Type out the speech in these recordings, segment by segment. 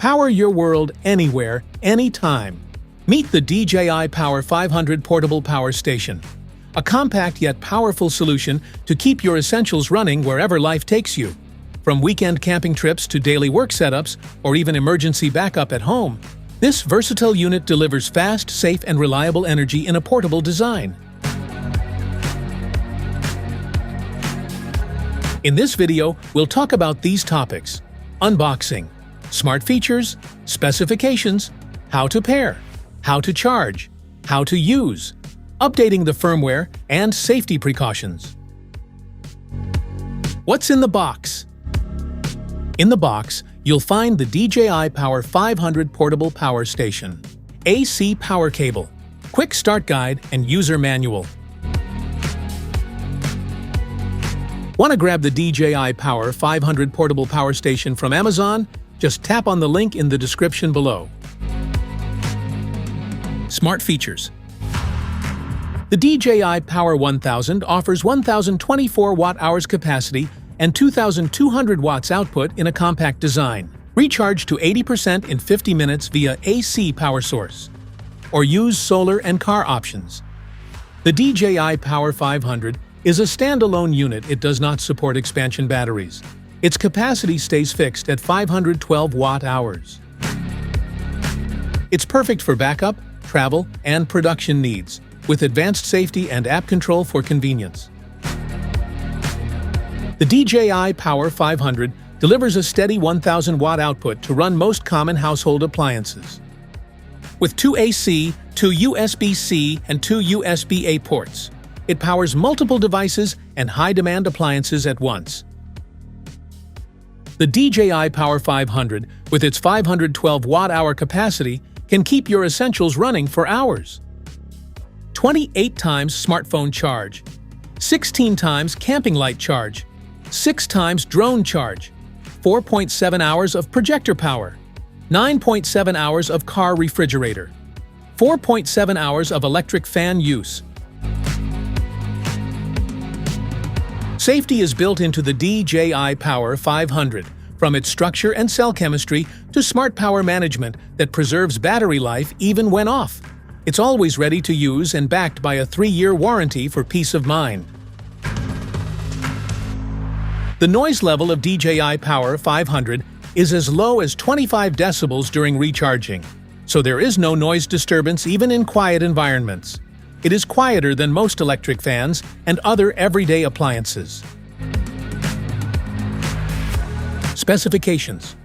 Power your world anywhere, anytime. Meet the DJI Power 500 Portable Power Station, a compact yet powerful solution to keep your essentials running wherever life takes you. From weekend camping trips to daily work setups, or even emergency backup at home, this versatile unit delivers fast, safe, and reliable energy in a portable design. In this video, we'll talk about these topics: unboxing, smart features, specifications, how to pair, how to charge, how to use, updating the firmware, and safety precautions. What's in the box? In the box, you'll find the DJI Power 500 Portable Power Station, AC power cable, quick start guide, and user manual. Want to grab the DJI Power 500 Portable Power Station from Amazon? Just tap on the link in the description below. Smart features. The DJI Power 1000 offers 1,024 watt-hours capacity and 2,200 watts output in a compact design. Recharge to 80% in 50 minutes via AC power source, or use solar and car options. The DJI Power 500 is a standalone unit. It does not support expansion batteries. Its capacity stays fixed at 512 watt-hours. It's perfect for backup, travel, and production needs, with advanced safety and app control for convenience. The DJI Power 500 delivers a steady 1,000 watt output to run most common household appliances. With 2 AC, 2 USB-C, and 2 USB-A ports, it powers multiple devices and high-demand appliances at once. The DJI Power 500, with its 512 watt-hour capacity, can keep your essentials running for hours. 28 times smartphone charge, 16 times camping light charge, 6 times drone charge, 4.7 hours of projector power, 9.7 hours of car refrigerator, 4.7 hours of electric fan use. Safety is built into the DJI Power 500, from its structure and cell chemistry to smart power management that preserves battery life even when off. It's always ready to use and backed by a 3-year warranty for peace of mind. The noise level of DJI Power 500 is as low as 25 decibels during recharging, so there is no noise disturbance even in quiet environments. It is quieter than most electric fans and other everyday appliances. Specifications.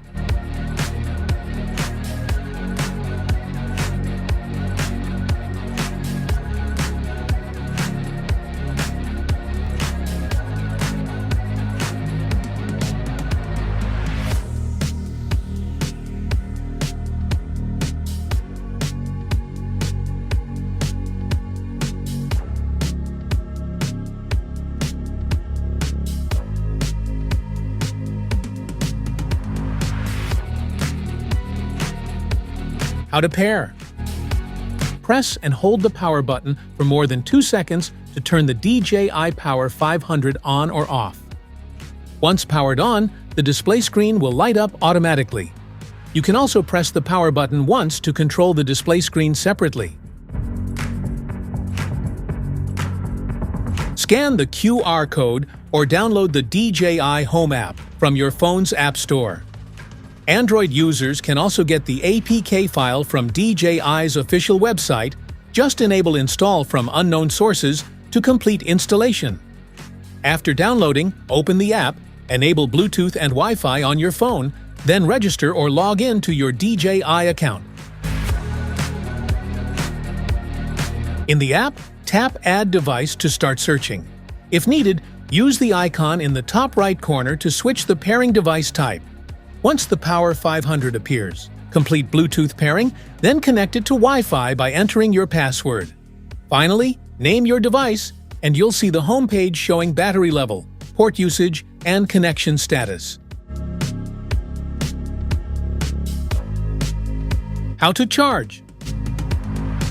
How to pair. Press and hold the power button for more than 2 seconds to turn the DJI Power 500 on or off. Once powered on, the display screen will light up automatically. You can also press the power button once to control the display screen separately. Scan the QR code or download the DJI Home app from your phone's App Store. Android users can also get the APK file from DJI's official website. Just enable Install from unknown sources to complete installation. After downloading, open the app, enable Bluetooth and Wi-Fi on your phone, then register or log in to your DJI account. In the app, tap Add Device to start searching. If needed, use the icon in the top right corner to switch the pairing device type. Once the Power 500 appears, complete Bluetooth pairing, then connect it to Wi-Fi by entering your password. Finally, name your device, and you'll see the home page showing battery level, port usage, and connection status. How to charge.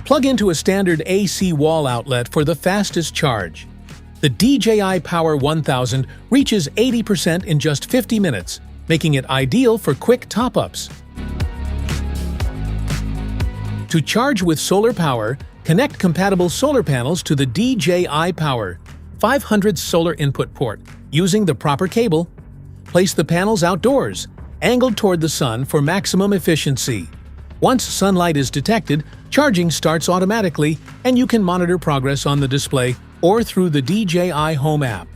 Plug into a standard AC wall outlet for the fastest charge. The DJI Power 1000 reaches 80% in just 50 minutes, making it ideal for quick top-ups. To charge with solar power, connect compatible solar panels to the DJI Power 500 solar input port using the proper cable. Place the panels outdoors, angled toward the sun for maximum efficiency. Once sunlight is detected, charging starts automatically, and you can monitor progress on the display or through the DJI Home app.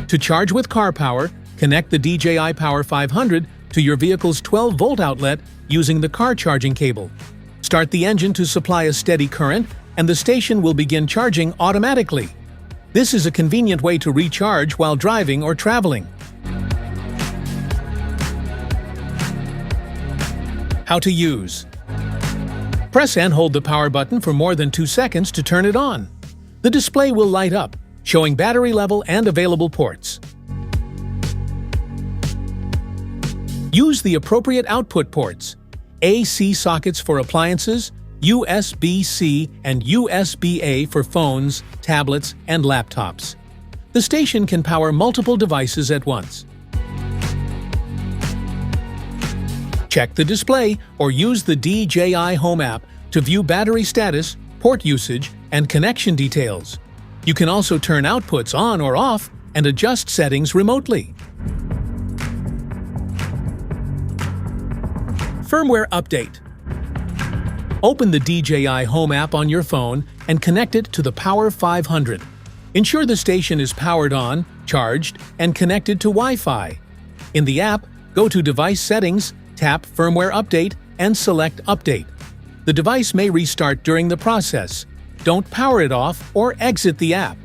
To charge with car power, connect the DJI Power 500 to your vehicle's 12-volt outlet using the car charging cable. Start the engine to supply a steady current, and the station will begin charging automatically. This is a convenient way to recharge while driving or traveling. How to use. Press and hold the power button for more than 2 seconds to turn it on. The display will light up, showing battery level and available ports. Use the appropriate output ports: AC sockets for appliances, USB-C and USB-A for phones, tablets, and laptops. The station can power multiple devices at once. Check the display or use the DJI Home app to view battery status, port usage, and connection details. You can also turn outputs on or off and adjust settings remotely. Firmware update. Open the DJI Home app on your phone and connect it to the Power 500. Ensure the station is powered on, charged, and connected to Wi-Fi. In the app, go to Device Settings, tap Firmware Update, and select Update. The device may restart during the process. Don't power it off or exit the app.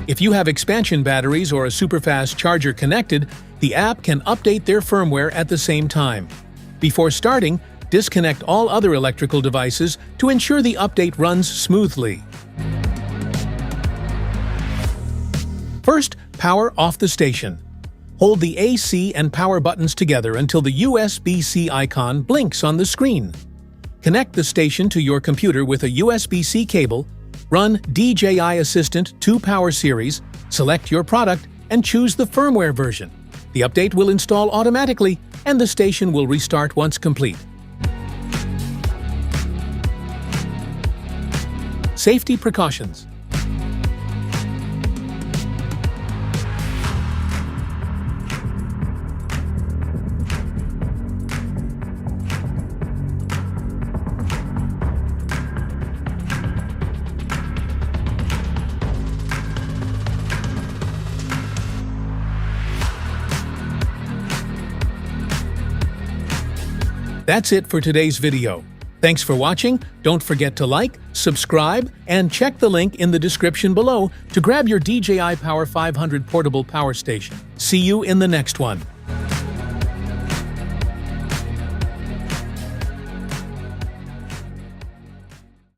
If you have expansion batteries or a superfast charger connected, the app can update their firmware at the same time. Before starting, disconnect all other electrical devices to ensure the update runs smoothly. First, power off the station. Hold the AC and power buttons together until the USB-C icon blinks on the screen. Connect the station to your computer with a USB-C cable, run DJI Assistant 2 Power Series, select your product, and choose the firmware version. The update will install automatically, and the station will restart once complete. Safety precautions. That's it for today's video. Thanks for watching. Don't forget to like, subscribe, and check the link in the description below to grab your DJI Power 500 portable power station. See you in the next one.